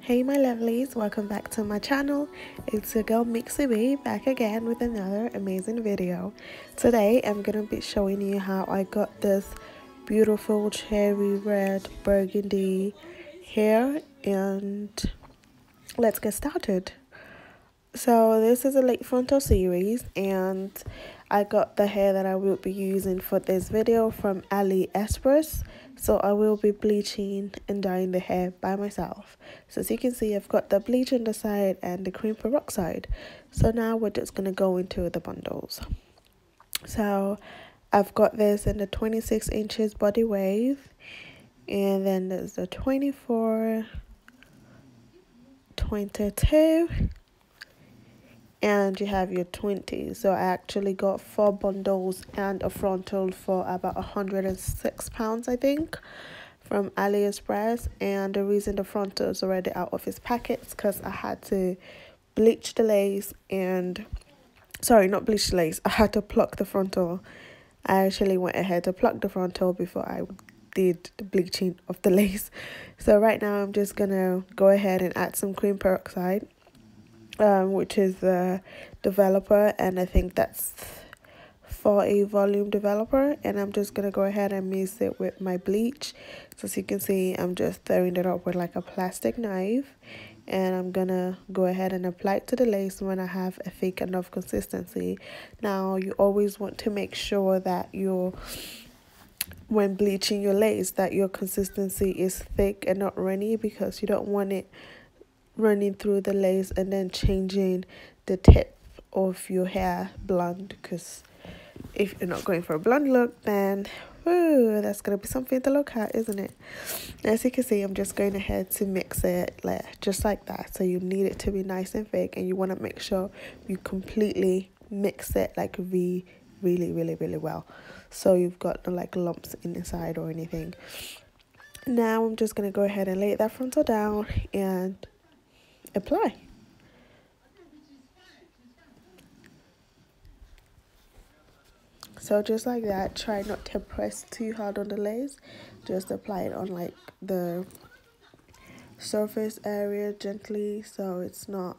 Hey my lovelies, welcome back to my channel. It's your girl Mixie B back again with another amazing video. Today I'm gonna be showing you how I got this beautiful cherry red burgundy hair, and let's get started. So this is a late frontal series, and I got the hair that I will be using for this video from AliExpress. So I will be bleaching and dyeing the hair by myself. So as you can see, I've got the bleach on the side and the cream peroxide. So now we're just going to go into the bundles. So I've got this in the 26 inches body wave, and then there's the 24, 22, and you have your 20. So I actually got 4 bundles and a frontal for about £106, I think, from AliExpress. And the reason the frontal is already out of its packets because I had to bleach the lace and not bleach the lace, I had to pluck the frontal. I actually went ahead to pluck the frontal before I did the bleaching of the lace. So right now I'm just gonna go ahead and add some cream peroxide, which is the developer, and I think that's for a volume developer, and I'm just gonna go ahead and mix it with my bleach. So as you can see, I'm just stirring it up with like a plastic knife, and I'm gonna go ahead and apply it to the lace when I have a thick enough consistency. Now you always want to make sure that when bleaching your lace that your consistency is thick and not runny, because you don't want it running through the lace and then changing the tip of your hair blonde, because if you're not going for a blonde look, then that's gonna be something to look at, isn't it? As you can see, I'm just going ahead to mix it just like that. So you need it to be nice and thick, and you want to make sure you completely mix it like really well, so you've got no like lumps inside or anything. Now I'm just gonna go ahead and lay that frontal down and apply. So just like that, try not to press too hard on the lace, just apply it on like the surface area gently so it's not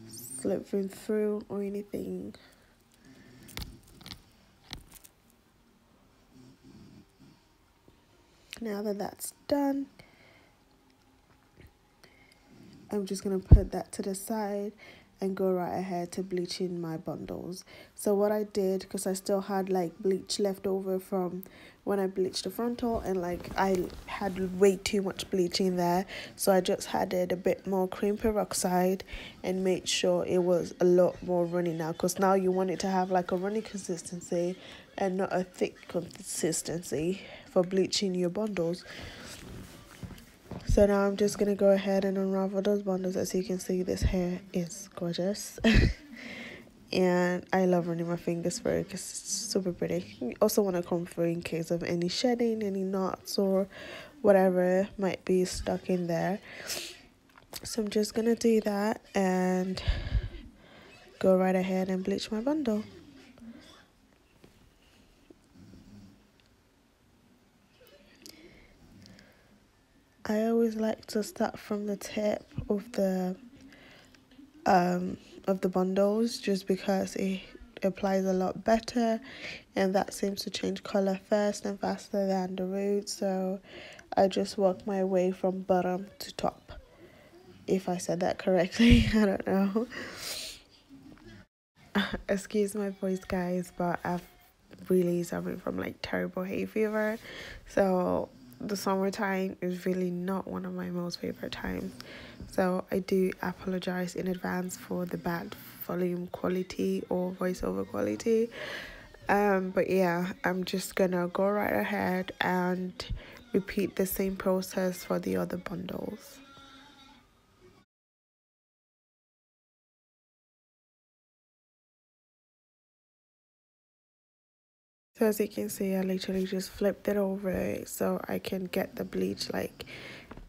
slipping through or anything. Now that that's done, I'm just going to put that to the side and go right ahead to bleaching my bundles. So what I did, because I still had like bleach left over from when I bleached the frontal, and like I had way too much bleach in there, so I just added a bit more cream peroxide and made sure it was a lot more runny now, because now you want it to have like a runny consistency and not a thick consistency for bleaching your bundles. So now I'm just going to go ahead and unravel those bundles. As you can see, this hair is gorgeous. And I love running my fingers through it because it's super pretty. You also want to comb through in case of any shedding, any knots or whatever might be stuck in there. So I'm just going to do that and go right ahead and bleach my bundle. I always like to start from the tip of the bundles, just because it applies a lot better, and that seems to change color first and faster than the root. So I just work my way from bottom to top, if I said that correctly. I don't know. Excuse my voice, guys, but I've really suffering from like terrible hay fever, so the summertime is really not one of my most favorite times. So I do apologize in advance for the bad volume quality or voiceover quality. But yeah, I'm just gonna go right ahead and repeat the same process for the other bundles. So as you can see, I literally just flipped it over so I can get the bleach like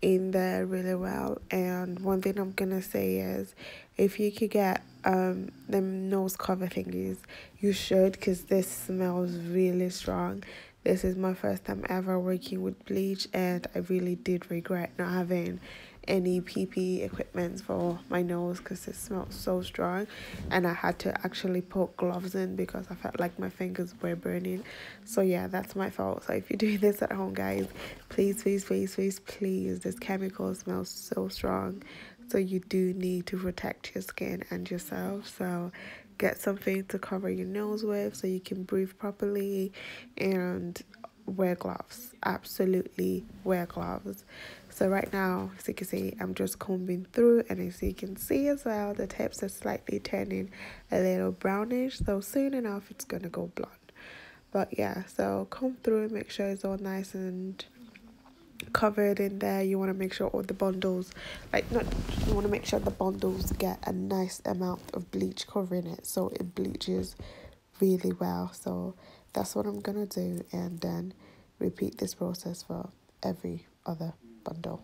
in there really well. And one thing I'm gonna say is, if you could get them nose cover thingies, you should, because this smells really strong. This is my first time ever working with bleach, and I really did regret not having any PP equipment for my nose because it smelled so strong, and I had to actually put gloves in because I felt like my fingers were burning. So yeah, that's my fault. So if you're doing this at home, guys, please, this chemical smells so strong, so you do need to protect your skin and yourself. So get something to cover your nose with so you can breathe properly, and wear gloves. Absolutely wear gloves. So right now, as you can see, I'm just combing through, and as you can see as well, the tips are slightly turning a little brownish, so soon enough it's gonna go blonde. But yeah, so comb through, make sure it's all nice and covered in there. You want to make sure all the bundles, like, not, you want to make sure the bundles get a nice amount of bleach covering it so it bleaches really well. So that's what I'm gonna do, and then repeat this process for every other bundle.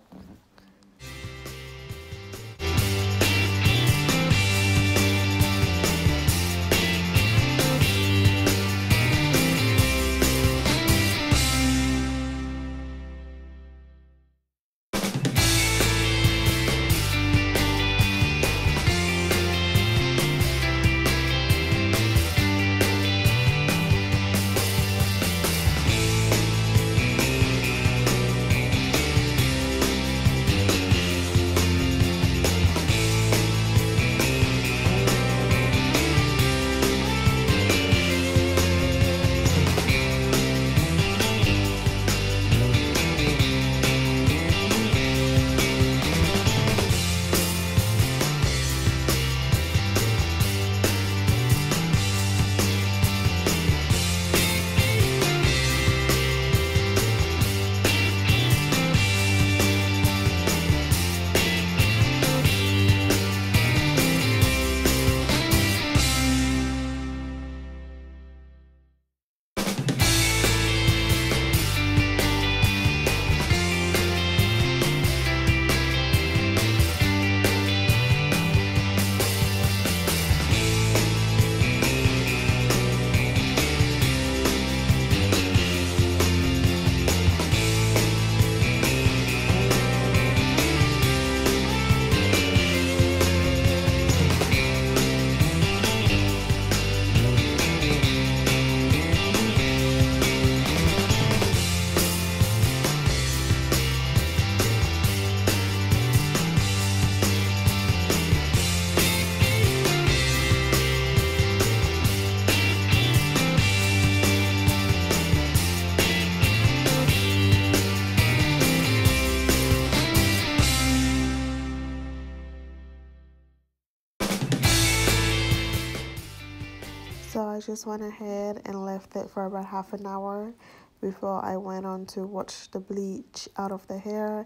So I just went ahead and left it for about half an hour before I went on to wash the bleach out of the hair.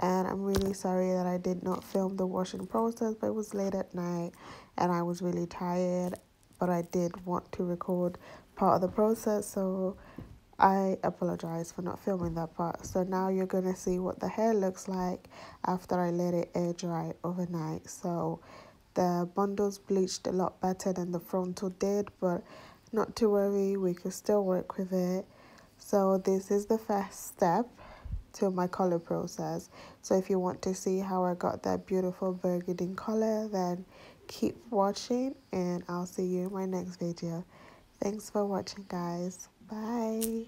And I'm really sorry that I did not film the washing process, but it was late at night and I was really tired, but I did want to record part of the process, so I apologize for not filming that part. So now you're gonna see what the hair looks like after I let it air dry overnight. So the bundles bleached a lot better than the frontal did, but not to worry, we can still work with it. So this is the first step to my color process. So if you want to see how I got that beautiful burgundy color, then keep watching and I'll see you in my next video. Thanks for watching, guys. Bye.